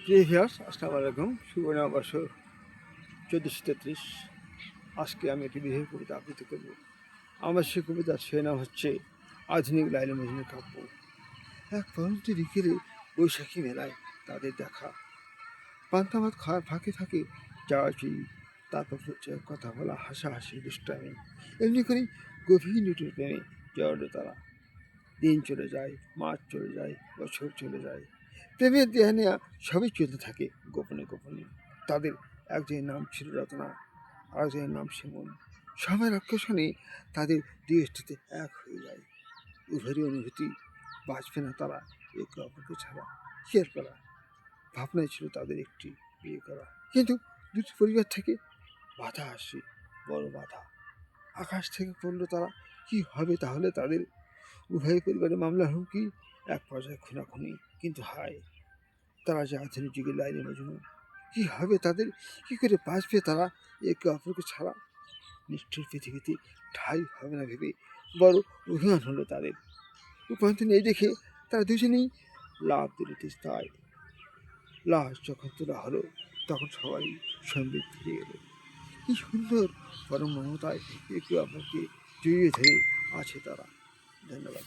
প্রিয় ভিউয়ার্স, আসসালামু আলাইকুম। শুভ নববর্ষ 1433। আজকে আমি একটি বিশেষ কবিতা আবৃত্তি করব। আমার সে কবিতার সে নাম হচ্ছে আধুনিক লাইলা মজনুর কাব্য। এক পরন্ত বিকেলে বৈশাখী মেলায় তাদের দেখা, পান্তাভাত খাওয়ার ফাঁকে ফাঁকে চাওয়াচুই, তারপর হচ্ছে কথা বলা, হাসাহাসি, দুষ্টামি। এমনি করেই গভীর নিটুর প্রেমে জড়ালো তারা। দিন চলে যায়, মাস চলে যায়, বছর চলে যায়, প্রেমের দেয়া নেয়া সবই চলতে থাকে গোপনে গোপনে। তাদের একজনের নাম ছিল রত্না, আরেকজনের নাম শিমুল। সময়ের অক্ষণে তাদের দুই দৃষ্টিতে এক হয়ে যায়। উভয়েরই অনুভূতি বাঁচবে না তারা একে অপরকে ছাড়া। শেয়ার করা ভাবনাই ছিল তাদের একটি বিয়ে করা, কিন্তু দুটি পরিবার থেকে বাধা আসে, বড় বাধা। আকাশ থেকে পড়লো তারা, কি হবে তাহলে তাদের? উভয় পরিবারের মামলার হুমকি, এক পর্যায়ে খুনাখুনি। কিন্তু হায়, তারা যে আধুনিক যুগের লাইনে মজনু, কি হবে তাদের? কি করে বাঁচবে তারা একে অপরকে ছাড়া? নিষ্ঠুর পৃথিবীতে ঠাই হবে না ভেবে বড় অভিমান হলো তাদের। উপান্ত নেই দেখে তারা দুজনেই লাভ দিল তিস্তায়। লাশ যখন তোলা হলো তখন সবাই সম্বিত ফিরে এলো। কি সুন্দর পরম মমতায় একে অপরকে জড়িয়ে ধরে আছে তারা। ধন্যবাদ।